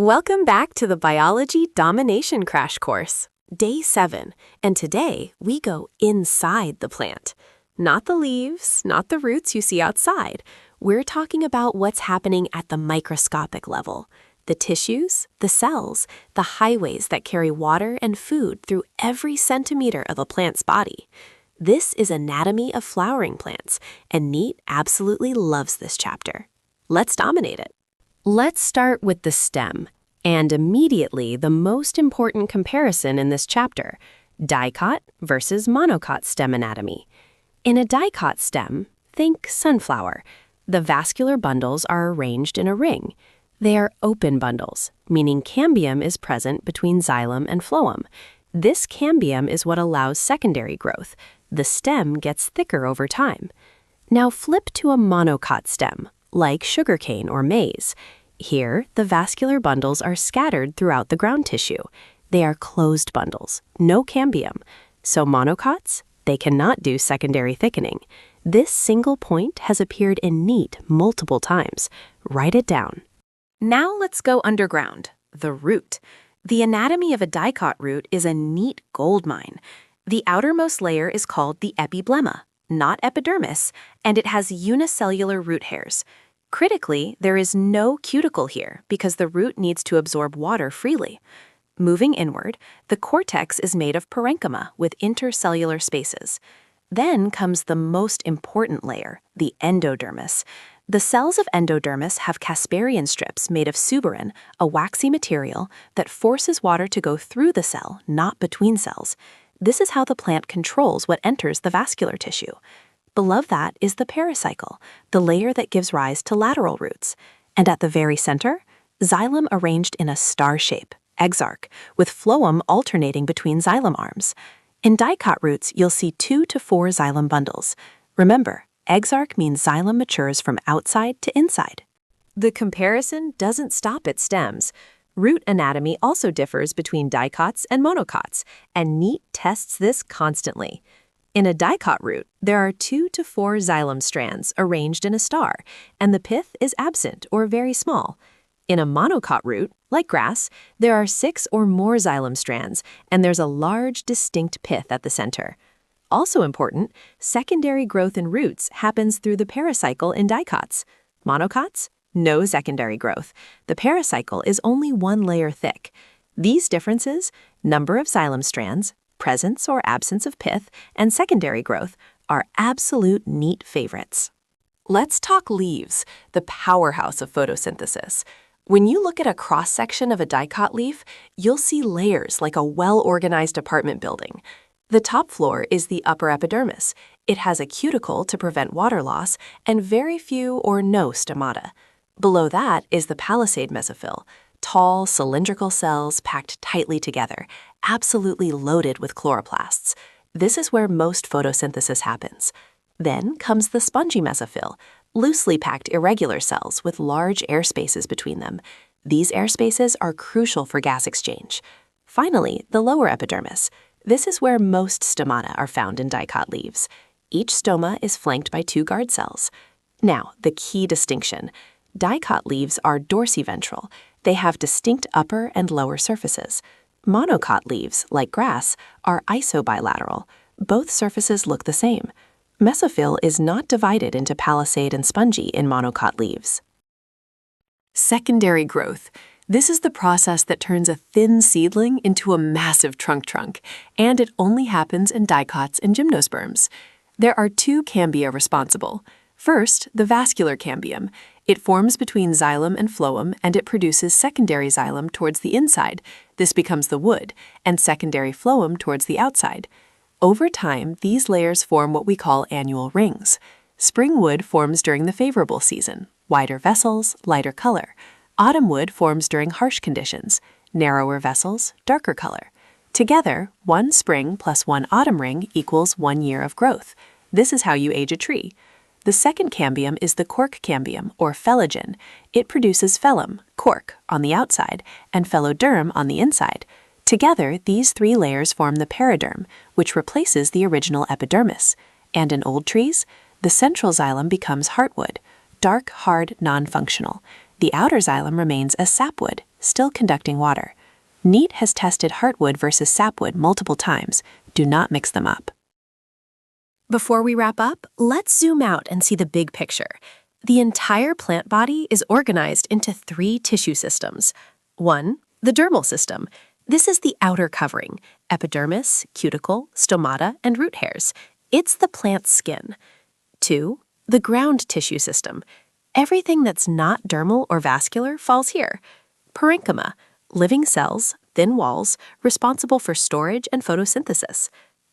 Welcome back to the Biology Domination crash course, Day 7, and today we go inside the plant. Not the leaves, not the roots you see outside. We're talking about what's happening at the microscopic level. The tissues, the cells, the highways that carry water and food through every centimeter of a plant's body. This is anatomy of flowering plants, and NEET absolutely loves this chapter. Let's dominate it. Let's start with the stem, and immediately the most important comparison in this chapter, dicot versus monocot stem anatomy. In a dicot stem, think sunflower. The vascular bundles are arranged in a ring. They are open bundles, meaning cambium is present between xylem and phloem. This cambium is what allows secondary growth. The stem gets thicker over time. Now flip to a monocot stem, like sugarcane or maize. Here, the vascular bundles are scattered throughout the ground tissue. They are closed bundles, no cambium. So monocots, they cannot do secondary thickening. This single point has appeared in NEET multiple times. Write it down. Now let's go underground, the root. The anatomy of a dicot root is a NEET goldmine. The outermost layer is called the epiblema, not epidermis, and it has unicellular root hairs. Critically, there is no cuticle here because the root needs to absorb water freely. Moving inward, the cortex is made of parenchyma with intercellular spaces. Then comes the most important layer, the endodermis. The cells of endodermis have casparian strips made of suberin, a waxy material that forces water to go through the cell, not between cells. This is how the plant controls what enters the vascular tissue. Below that is the pericycle, the layer that gives rise to lateral roots. And at the very center, xylem arranged in a star shape, exarch, with phloem alternating between xylem arms. In dicot roots, you'll see 2 to 4 xylem bundles. Remember, exarch means xylem matures from outside to inside. The comparison doesn't stop at stems. Root anatomy also differs between dicots and monocots, and NEET tests this constantly. In a dicot root, there are 2 to 4 xylem strands arranged in a star, and the pith is absent or very small. In a monocot root, like grass, there are 6 or more xylem strands, and there's a large, distinct pith at the center. Also important, secondary growth in roots happens through the pericycle in dicots. Monocots? No secondary growth. The pericycle is only 1 layer thick. These differences, number of xylem strands, presence or absence of pith, and secondary growth, are absolute NEET favorites. Let's talk leaves, the powerhouse of photosynthesis. When you look at a cross-section of a dicot leaf, you'll see layers like a well-organized apartment building. The top floor is the upper epidermis. It has a cuticle to prevent water loss and very few or no stomata. Below that is the palisade mesophyll, tall, cylindrical cells packed tightly together, absolutely loaded with chloroplasts. This is where most photosynthesis happens. Then comes the spongy mesophyll, loosely packed irregular cells with large air spaces between them. These air spaces are crucial for gas exchange. Finally, the lower epidermis. This is where most stomata are found in dicot leaves. Each stoma is flanked by 2 guard cells. Now, the key distinction. Dicot leaves are dorsiventral. They have distinct upper and lower surfaces. Monocot leaves, like grass, are isobilateral. Both surfaces look the same. Mesophyll is not divided into palisade and spongy in monocot leaves. Secondary growth. This is the process that turns a thin seedling into a massive trunk, and it only happens in dicots and gymnosperms. There are 2 cambia responsible. First, the vascular cambium. It forms between xylem and phloem, and it produces secondary xylem towards the inside. This becomes the wood, and secondary phloem towards the outside. Over time, these layers form what we call annual rings. Spring wood forms during the favorable season, wider vessels, lighter color. Autumn wood forms during harsh conditions, narrower vessels, darker color. Together, 1 spring plus 1 autumn ring equals 1 year of growth. This is how you age a tree. The second cambium is the cork cambium, or phellogen. It produces phellum, cork, on the outside, and phelloderm on the inside. Together, these 3 layers form the periderm, which replaces the original epidermis. And in old trees, the central xylem becomes heartwood, dark, hard, non-functional. The outer xylem remains as sapwood, still conducting water. NEET has tested Heartwood versus Sapwood multiple times. Do not mix them up. Before we wrap up, let's zoom out and see the big picture. The entire plant body is organized into 3 tissue systems. 1. The dermal system. This is the outer covering: epidermis, cuticle, stomata, and root hairs. It's the plant's skin. 2. The ground tissue system. Everything that's not dermal or vascular falls here. Parenchyma, living cells, thin walls, responsible for storage and photosynthesis.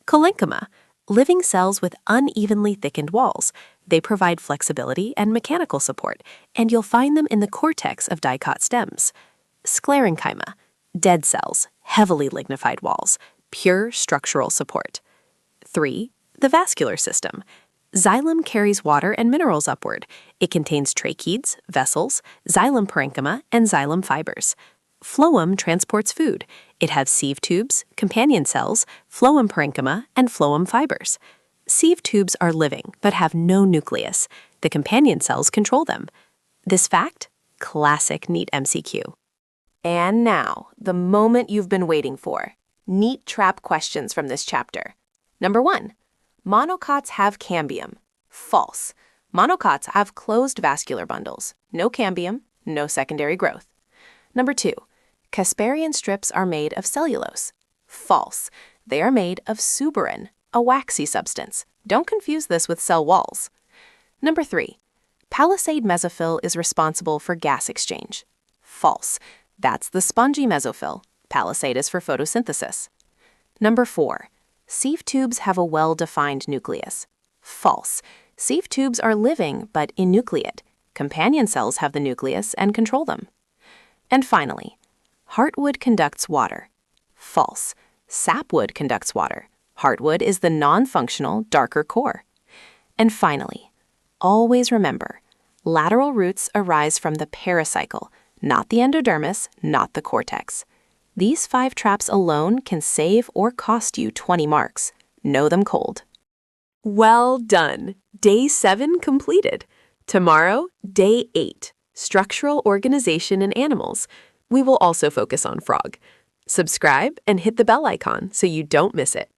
Collenchyma, living cells with unevenly thickened walls. They provide flexibility and mechanical support, and you'll find them in the cortex of dicot stems. Sclerenchyma, dead cells, heavily lignified walls, pure structural support. 3. The vascular system. Xylem carries water and minerals upward. It contains tracheids, vessels, xylem parenchyma, and xylem fibers. Phloem transports food. It has sieve tubes, companion cells, phloem parenchyma, and phloem fibers. Sieve tubes are living but have no nucleus. The companion cells control them. This fact? Classic NEET MCQ. And now, the moment you've been waiting for. NEET trap questions from this chapter. Number 1. Monocots have cambium. False. Monocots have closed vascular bundles. No cambium, no secondary growth. Number 2. Casparian strips are made of cellulose. False. They are made of suberin, a waxy substance. Don't confuse this with cell walls. Number 3. Palisade mesophyll is responsible for gas exchange. False. That's the spongy mesophyll. Palisade is for photosynthesis. Number 4. Sieve tubes have a well-defined nucleus. False. Sieve tubes are living but enucleate. Companion cells have the nucleus and control them. And finally, Heartwood conducts water. False. Sapwood conducts water. Heartwood is the non-functional, darker core. And finally, always remember, lateral roots arise from the pericycle, not the endodermis, not the cortex. These 5 traps alone can save or cost you 20 marks. Know them cold. Well done! Day 7 completed. Tomorrow, Day 8, Structural Organization in Animals. We will also focus on frog. Subscribe and hit the bell icon so you don't miss it.